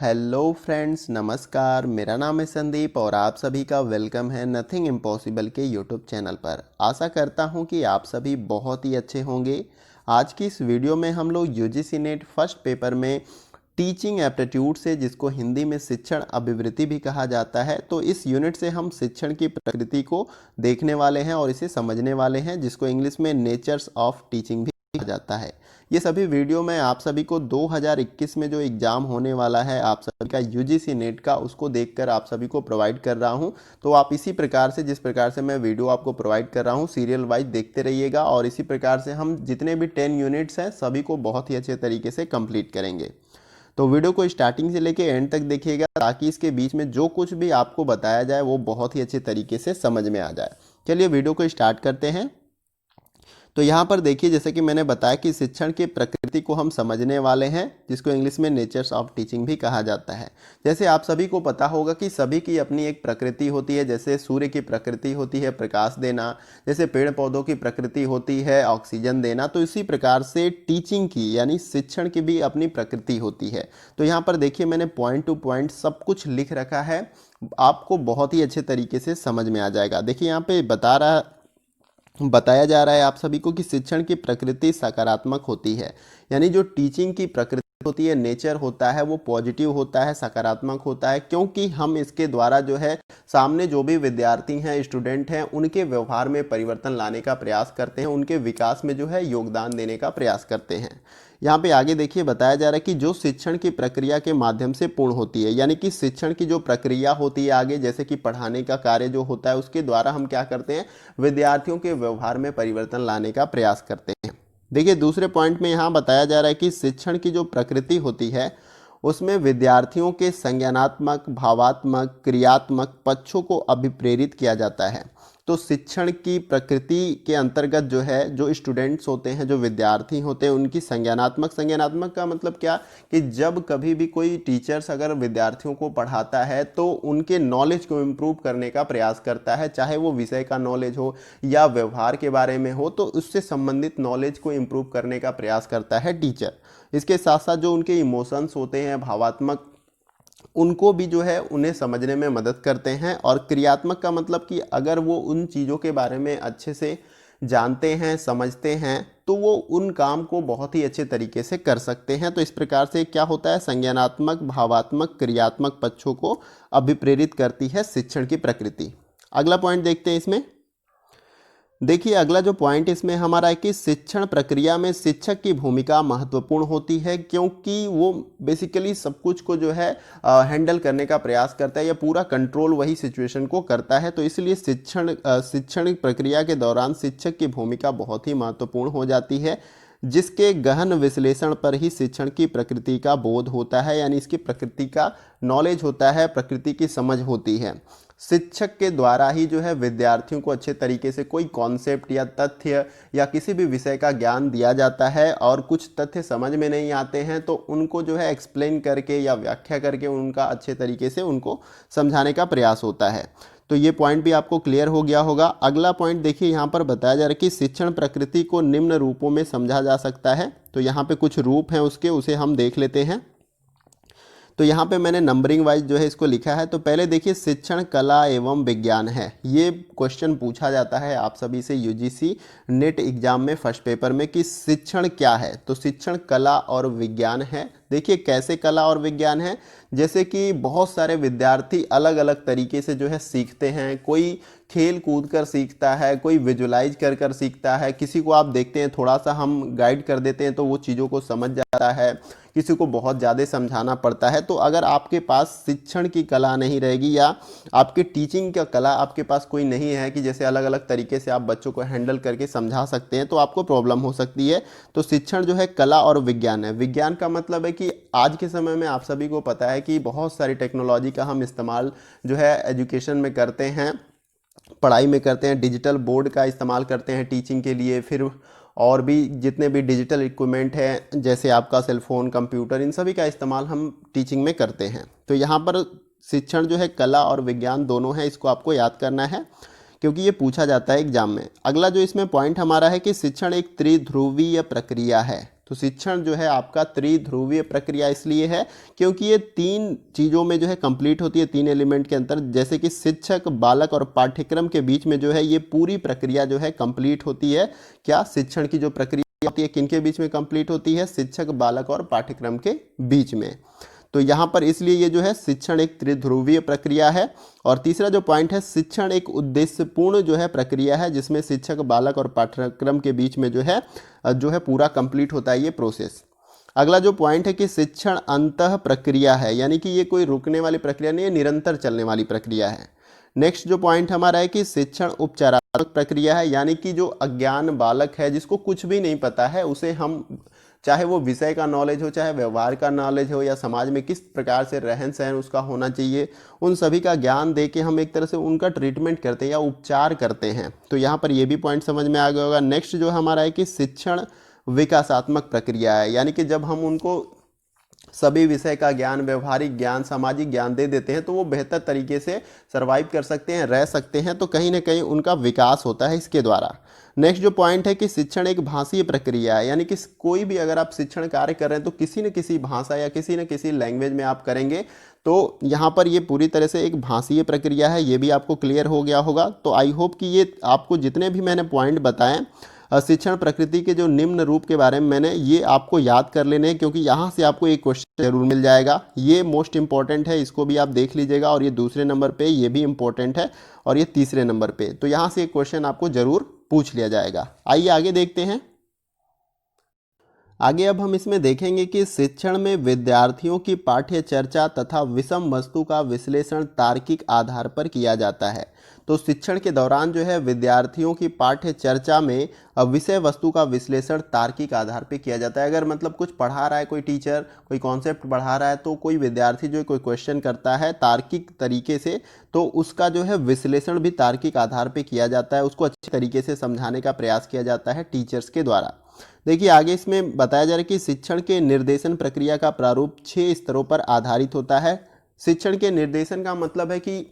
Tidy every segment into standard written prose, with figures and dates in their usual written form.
Hello friends, नमस्कार। मेरा नाम है संदीप और आप सभी का वेलकम है नथिंग इम्पॉसिबल के यूट्यूब चैनल पर। आशा करता हूं कि आप सभी बहुत ही अच्छे होंगे। आज की इस वीडियो में हम लोग यूजीसी नेट फर्स्ट पेपर में टीचिंग एप्टीट्यूड से, जिसको हिंदी में शिक्षण अभिवृत्ति भी कहा जाता है, तो इस यूनिट से हम शिक्षण की प्रकृति को देखने वाले हैं और इसे समझने वाले हैं, जिसको इंग्लिश में नेचर्स ऑफ टीचिंग भी कहा जाता है। ये सभी वीडियो मैं आप सभी को 2021 में जो एग्ज़ाम होने वाला है आप सभी का यूजीसी नेट का, उसको देखकर आप सभी को प्रोवाइड कर रहा हूं। तो आप इसी प्रकार से, जिस प्रकार से मैं वीडियो आपको प्रोवाइड कर रहा हूं, सीरियल वाइज देखते रहिएगा और इसी प्रकार से हम जितने भी 10 यूनिट्स हैं सभी को बहुत ही अच्छे तरीके से कंप्लीट करेंगे। तो वीडियो को स्टार्टिंग से लेके एंड तक देखिएगा ताकि इसके बीच में जो कुछ भी आपको बताया जाए वो बहुत ही अच्छे तरीके से समझ में आ जाए। चलिए वीडियो को स्टार्ट करते हैं। तो यहाँ पर देखिए, जैसे कि मैंने बताया कि शिक्षण की प्रकृति को हम समझने वाले हैं, जिसको इंग्लिश में नेचर्स ऑफ टीचिंग भी कहा जाता है। जैसे आप सभी को पता होगा कि सभी की अपनी एक प्रकृति होती है। जैसे सूर्य की प्रकृति होती है प्रकाश देना, जैसे पेड़ पौधों की प्रकृति होती है ऑक्सीजन देना, तो इसी प्रकार से टीचिंग की यानी शिक्षण की भी अपनी प्रकृति होती है। तो यहाँ पर देखिए, मैंने पॉइंट टू पॉइंट सब कुछ लिख रखा है, आपको बहुत ही अच्छे तरीके से समझ में आ जाएगा। देखिए यहाँ पे बताया जा रहा है आप सभी को कि शिक्षण की प्रकृति सकारात्मक होती है। यानी जो टीचिंग की प्रकृति होती है, नेचर होता है, वो पॉजिटिव होता है, सकारात्मक होता है, क्योंकि हम इसके द्वारा जो है सामने जो भी विद्यार्थी हैं, स्टूडेंट हैं, उनके व्यवहार में परिवर्तन लाने का प्रयास करते हैं, उनके विकास में जो है योगदान देने का प्रयास करते हैं। यहाँ पे आगे देखिए बताया जा रहा है कि जो शिक्षण की प्रक्रिया के माध्यम से पूर्ण होती है, यानी कि शिक्षण की जो प्रक्रिया होती है आगे, जैसे कि पढ़ाने का कार्य जो होता है, उसके द्वारा हम क्या करते हैं, विद्यार्थियों के व्यवहार में परिवर्तन लाने का प्रयास करते हैं। देखिए दूसरे पॉइंट में यहाँ बताया जा रहा है कि शिक्षण की जो प्रकृति होती है उसमें विद्यार्थियों के संज्ञानात्मक, भावात्मक, क्रियात्मक पक्षों को अभिप्रेरित किया जाता है। तो शिक्षण की प्रकृति के अंतर्गत जो है, जो स्टूडेंट्स होते हैं, जो विद्यार्थी होते हैं, उनकी संज्ञानात्मक का मतलब क्या कि जब कभी भी कोई टीचर्स अगर विद्यार्थियों को पढ़ाता है तो उनके नॉलेज को इम्प्रूव करने का प्रयास करता है, चाहे वो विषय का नॉलेज हो या व्यवहार के बारे में हो, तो उससे संबंधित नॉलेज को इम्प्रूव करने का प्रयास करता है टीचर। इसके साथ साथ जो उनके इमोशंस होते हैं, भावात्मक, उनको भी जो है उन्हें समझने में मदद करते हैं। और क्रियात्मक का मतलब कि अगर वो उन चीज़ों के बारे में अच्छे से जानते हैं, समझते हैं, तो वो उन काम को बहुत ही अच्छे तरीके से कर सकते हैं। तो इस प्रकार से क्या होता है, संज्ञानात्मक, भावात्मक, क्रियात्मक पक्षों को अभिप्रेरित करती है शिक्षण की प्रकृति। अगला पॉइंट देखते हैं इसमें। देखिए अगला जो पॉइंट इसमें हमारा है कि शिक्षण प्रक्रिया में शिक्षक की भूमिका महत्वपूर्ण होती है, क्योंकि वो बेसिकली सब कुछ को जो है हैंडल करने का प्रयास करता है या पूरा कंट्रोल वही सिचुएशन को करता है। तो इसलिए शिक्षण प्रक्रिया के दौरान शिक्षक की भूमिका बहुत ही महत्वपूर्ण हो जाती है, जिसके गहन विश्लेषण पर ही शिक्षण की प्रकृति का बोध होता है, यानी इसकी प्रकृति का नॉलेज होता है, प्रकृति की समझ होती है। शिक्षक के द्वारा ही जो है विद्यार्थियों को अच्छे तरीके से कोई कॉन्सेप्ट या तथ्य या किसी भी विषय का ज्ञान दिया जाता है, और कुछ तथ्य समझ में नहीं आते हैं तो उनको जो है एक्सप्लेन करके या व्याख्या करके उनका अच्छे तरीके से उनको समझाने का प्रयास होता है। तो ये पॉइंट भी आपको क्लियर हो गया होगा। अगला पॉइंट देखिए, यहाँ पर बताया जा रहा है कि शिक्षण प्रकृति को निम्न रूपों में समझा जा सकता है। तो यहाँ पे कुछ रूप हैं उसके, उसे हम देख लेते हैं। तो यहाँ पे मैंने नंबरिंग वाइज जो है इसको लिखा है। तो पहले देखिए, शिक्षण कला एवं विज्ञान है। ये क्वेश्चन पूछा जाता है आप सभी से यूजीसी नेट एग्जाम में फर्स्ट पेपर में कि शिक्षण क्या है। तो शिक्षण कला और विज्ञान है। देखिए कैसे कला और विज्ञान है, जैसे कि बहुत सारे विद्यार्थी अलग अलग तरीके से जो है सीखते हैं। कोई खेल कूद कर सीखता है, कोई विजुलाइज कर कर सीखता है, किसी को आप देखते हैं थोड़ा सा हम गाइड कर देते हैं तो वो चीज़ों को समझ जाता है, किसी को बहुत ज़्यादा समझाना पड़ता है। तो अगर आपके पास शिक्षण की कला नहीं रहेगी या आपके टीचिंग का कला आपके पास कोई नहीं है कि जैसे अलग अलग तरीके से आप बच्चों को हैंडल करके समझा सकते हैं, तो आपको प्रॉब्लम हो सकती है। तो शिक्षण जो है कला और विज्ञान है। विज्ञान का मतलब है कि आज के समय में आप सभी को पता है कि बहुत सारी टेक्नोलॉजी का हम इस्तेमाल जो है एजुकेशन में करते हैं, पढ़ाई में करते हैं। डिजिटल बोर्ड का इस्तेमाल करते हैं टीचिंग के लिए, फिर और भी जितने भी डिजिटल इक्विपमेंट हैं जैसे आपका सेलफोन, कंप्यूटर, इन सभी का इस्तेमाल हम टीचिंग में करते हैं। तो यहाँ पर शिक्षण जो है कला और विज्ञान दोनों है, इसको आपको याद करना है क्योंकि ये पूछा जाता है एग्जाम में। अगला जो इसमें पॉइंट हमारा है कि शिक्षण एक त्रिध्रुवीय प्रक्रिया है। तो शिक्षण जो है आपका त्रिध्रुवीय प्रक्रिया इसलिए है क्योंकि ये 3 चीज़ों में जो है कंप्लीट होती है, 3 एलिमेंट के अंतर, जैसे कि शिक्षक, बालक और पाठ्यक्रम के बीच में जो है ये पूरी प्रक्रिया जो है कंप्लीट होती है। क्या शिक्षण की जो प्रक्रिया होती है किनके बीच में कंप्लीट होती है? शिक्षक, बालक और पाठ्यक्रम के बीच में। तो यहाँ पर इसलिए ये जो है शिक्षण एक त्रिध्रुवीय प्रक्रिया है। और तीसरा जो पॉइंट है, शिक्षण एक उद्देश्यपूर्ण जो है प्रक्रिया है जिसमें शिक्षक, बालक और पाठ्यक्रम के बीच में जो है पूरा कंप्लीट होता है ये प्रोसेस। अगला जो पॉइंट है कि शिक्षण अंतः प्रक्रिया है, यानी कि ये कोई रुकने वाली प्रक्रिया नहीं है, निरंतर चलने वाली प्रक्रिया है। नेक्स्ट जो पॉइंट हमारा है कि शिक्षण उपचारात्मक प्रक्रिया है, यानी कि जो अज्ञान बालक है जिसको कुछ भी नहीं पता है उसे हम, चाहे वो विषय का नॉलेज हो, चाहे व्यवहार का नॉलेज हो, या समाज में किस प्रकार से रहन सहन उसका होना चाहिए, उन सभी का ज्ञान दे के हम एक तरह से उनका ट्रीटमेंट करते हैं या उपचार करते हैं। तो यहाँ पर ये भी पॉइंट समझ में आ गया होगा। नेक्स्ट जो हमारा है कि शिक्षण विकासात्मक प्रक्रिया है, यानी कि जब हम उनको सभी विषय का ज्ञान, व्यवहारिक ज्ञान, सामाजिक ज्ञान दे देते हैं तो वो बेहतर तरीके से सर्वाइव कर सकते हैं, रह सकते हैं, तो कहीं ना कहीं उनका विकास होता है इसके द्वारा। नेक्स्ट जो पॉइंट है कि शिक्षण एक भाषीय प्रक्रिया है, यानी कि कोई भी अगर आप शिक्षण कार्य कर रहे हैं तो किसी न किसी भाषा या किसी न किसी लैंग्वेज में आप करेंगे। तो यहाँ पर ये पूरी तरह से एक भाषीय प्रक्रिया है, ये भी आपको क्लियर हो गया होगा। तो आई होप कि ये आपको जितने भी मैंने पॉइंट बताएं शिक्षण प्रकृति के जो निम्न रूप के बारे में मैंने, ये आपको याद कर लेने हैं क्योंकि यहाँ से आपको एक क्वेश्चन जरूर मिल जाएगा। ये मोस्ट इंपॉर्टेंट है, इसको भी आप देख लीजिएगा। और ये दूसरे नंबर पे ये भी इंपॉर्टेंट है और ये तीसरे नंबर पे, तो यहाँ से एक क्वेश्चन आपको जरूर पूछ लिया जाएगा। आइए आगे देखते हैं। आगे अब हम इसमें देखेंगे कि शिक्षण में विद्यार्थियों की पाठ्य चर्चा तथा विषम वस्तु का विश्लेषण तार्किक आधार पर किया जाता है। तो शिक्षण के दौरान जो है विद्यार्थियों की पाठ्य चर्चा में विषय वस्तु का विश्लेषण तार्किक आधार पर किया जाता है। अगर मतलब कुछ पढ़ा रहा है कोई टीचर, कोई कॉन्सेप्ट पढ़ा रहा है, तो कोई विद्यार्थी जो कोई क्वेश्चन करता है तार्किक तरीके से, तो उसका जो है विश्लेषण भी तार्किक आधार पर किया जाता है, उसको अच्छे तरीके से समझाने का प्रयास किया जाता है टीचर्स के द्वारा। देखिए आगे इसमें बताया जा रहा है कि शिक्षण के निर्देशन प्रक्रिया का प्रारूप 6 स्तरों पर आधारित होता है। शिक्षण के निर्देशन का मतलब है कि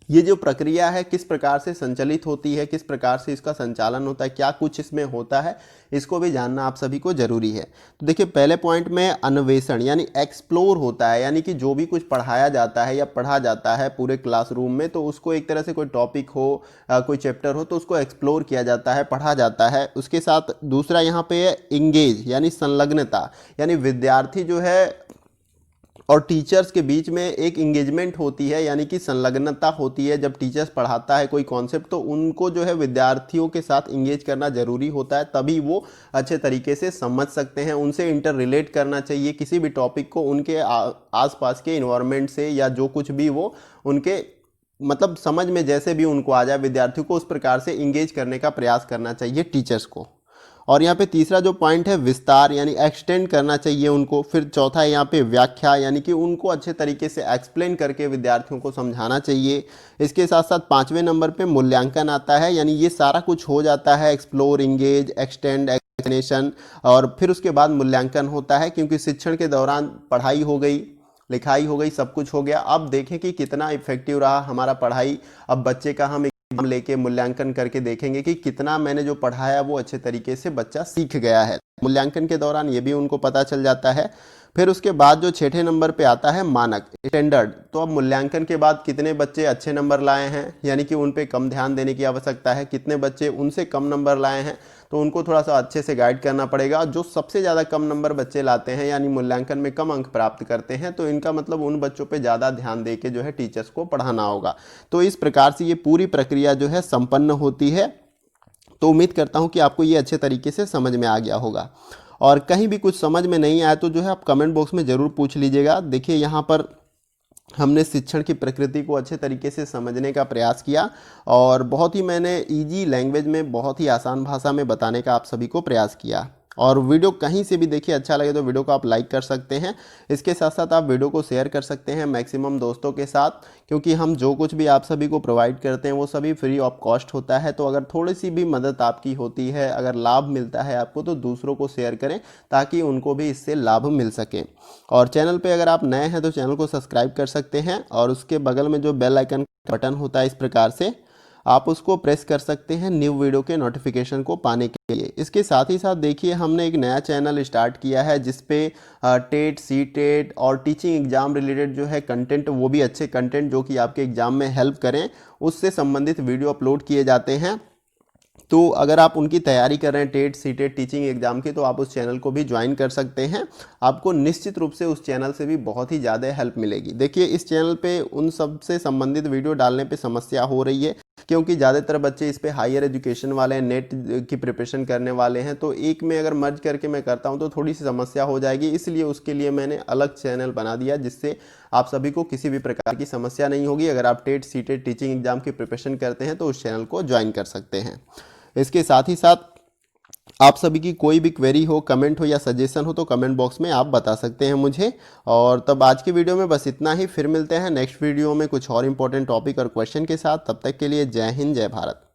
ये जो प्रक्रिया है किस प्रकार से संचालित होती है, किस प्रकार से इसका संचालन होता है, क्या कुछ इसमें होता है, इसको भी जानना आप सभी को जरूरी है। तो देखिए पहले पॉइंट में अन्वेषण यानी एक्सप्लोर होता है, यानी कि जो भी कुछ पढ़ाया जाता है या पढ़ा जाता है पूरे क्लासरूम में, तो उसको एक तरह से कोई टॉपिक हो, कोई चैप्टर हो, तो उसको एक्सप्लोर किया जाता है, पढ़ा जाता है। उसके साथ दूसरा यहाँ पे है इंगेज यानी संलग्नता, यानी विद्यार्थी जो है और टीचर्स के बीच में एक इंगेजमेंट होती है, यानी कि संलग्नता होती है। जब टीचर्स पढ़ाता है कोई कॉन्सेप्ट तो उनको जो है विद्यार्थियों के साथ इंगेज करना जरूरी होता है, तभी वो अच्छे तरीके से समझ सकते हैं। उनसे इंटर रिलेट करना चाहिए किसी भी टॉपिक को उनके आसपास के इन्वायरमेंट से, या जो कुछ भी वो उनके मतलब समझ में जैसे भी उनको आ जाए, विद्यार्थियों को उस प्रकार से इंगेज करने का प्रयास करना चाहिए टीचर्स को। और यहाँ पे तीसरा जो पॉइंट है विस्तार यानी एक्सटेंड करना चाहिए उनको। फिर चौथा है यहाँ पे व्याख्या, यानी कि उनको अच्छे तरीके से एक्सप्लेन करके विद्यार्थियों को समझाना चाहिए। इसके साथ साथ 5वें नंबर पे मूल्यांकन आता है, यानी ये सारा कुछ हो जाता है, एक्सप्लोर, इंगेज, एक्सटेंड, एक्सप्लेनेशन, और फिर उसके बाद मूल्यांकन होता है। क्योंकि शिक्षण के दौरान पढ़ाई हो गई, लिखाई हो गई, सब कुछ हो गया, अब देखें कि कितना इफेक्टिव रहा हमारा पढ़ाई। अब बच्चे का हम एग्जाम लेके मूल्यांकन करके देखेंगे कि कितना मैंने जो पढ़ाया वो अच्छे तरीके से बच्चा सीख गया है। मूल्यांकन के दौरान ये भी उनको पता चल जाता है। फिर उसके बाद जो 6ठे नंबर पे आता है मानक, स्टैंडर्ड। तो अब मूल्यांकन के बाद कितने बच्चे अच्छे नंबर लाए हैं, यानी कि उन पे कम ध्यान देने की आवश्यकता है। कितने बच्चे उनसे कम नंबर लाए हैं तो उनको थोड़ा सा अच्छे से गाइड करना पड़ेगा। जो सबसे ज़्यादा कम नंबर बच्चे लाते हैं, यानी मूल्यांकन में कम अंक प्राप्त करते हैं, तो इनका मतलब उन बच्चों पे ज़्यादा ध्यान दे के जो है टीचर्स को पढ़ाना होगा। तो इस प्रकार से ये पूरी प्रक्रिया जो है संपन्न होती है। तो उम्मीद करता हूँ कि आपको ये अच्छे तरीके से समझ में आ गया होगा। और कहीं भी कुछ समझ में नहीं आया तो जो है आप कमेंट बॉक्स में ज़रूर पूछ लीजिएगा। देखिए यहाँ पर हमने शिक्षण की प्रकृति को अच्छे तरीके से समझने का प्रयास किया और बहुत ही मैंने इजी लैंग्वेज में, बहुत ही आसान भाषा में बताने का आप सभी को प्रयास किया। और वीडियो कहीं से भी देखिए अच्छा लगे तो वीडियो को आप लाइक कर सकते हैं। इसके साथ साथ आप वीडियो को शेयर कर सकते हैं मैक्सिमम दोस्तों के साथ, क्योंकि हम जो कुछ भी आप सभी को प्रोवाइड करते हैं वो सभी फ्री ऑफ कॉस्ट होता है। तो अगर थोड़ी सी भी मदद आपकी होती है, अगर लाभ मिलता है आपको, तो दूसरों को शेयर करें ताकि उनको भी इससे लाभ मिल सके। और चैनल पर अगर आप नए हैं तो चैनल को सब्सक्राइब कर सकते हैं और उसके बगल में जो बेल आइकन बटन होता है इस प्रकार से आप उसको प्रेस कर सकते हैं न्यू वीडियो के नोटिफिकेशन को पाने के लिए। इसके साथ ही साथ देखिए हमने एक नया चैनल स्टार्ट किया है जिस पे टेट, सी टेट और टीचिंग एग्जाम रिलेटेड जो है कंटेंट, वो भी अच्छे कंटेंट जो कि आपके एग्जाम में हेल्प करें, उससे संबंधित वीडियो अपलोड किए जाते हैं। तो अगर आप उनकी तैयारी कर रहे हैं TET, C TET, teaching exam की, तो आप उस चैनल को भी ज्वाइन कर सकते हैं। आपको निश्चित रूप से उस चैनल से भी बहुत ही ज़्यादा हेल्प मिलेगी। देखिए इस चैनल पे उन सब से संबंधित वीडियो डालने पे समस्या हो रही है क्योंकि ज़्यादातर बच्चे इस पे हायर एजुकेशन वाले हैं, नेट की प्रिपरेशन करने वाले हैं, तो एक में अगर मर्ज करके मैं करता हूं तो थोड़ी सी समस्या हो जाएगी। इसलिए उसके लिए मैंने अलग चैनल बना दिया जिससे आप सभी को किसी भी प्रकार की समस्या नहीं होगी। अगर आप TET, C TET, teaching exam की प्रिपरेशन करते हैं तो उस चैनल को ज्वाइन कर सकते हैं। इसके साथ ही साथ आप सभी की कोई भी क्वेरी हो, कमेंट हो या सजेशन हो तो कमेंट बॉक्स में आप बता सकते हैं मुझे। और तब आज की वीडियो में बस इतना ही। फिर मिलते हैं नेक्स्ट वीडियो में कुछ और इंपॉर्टेंट टॉपिक और क्वेश्चन के साथ। तब तक के लिए जय हिंद, जय भारत।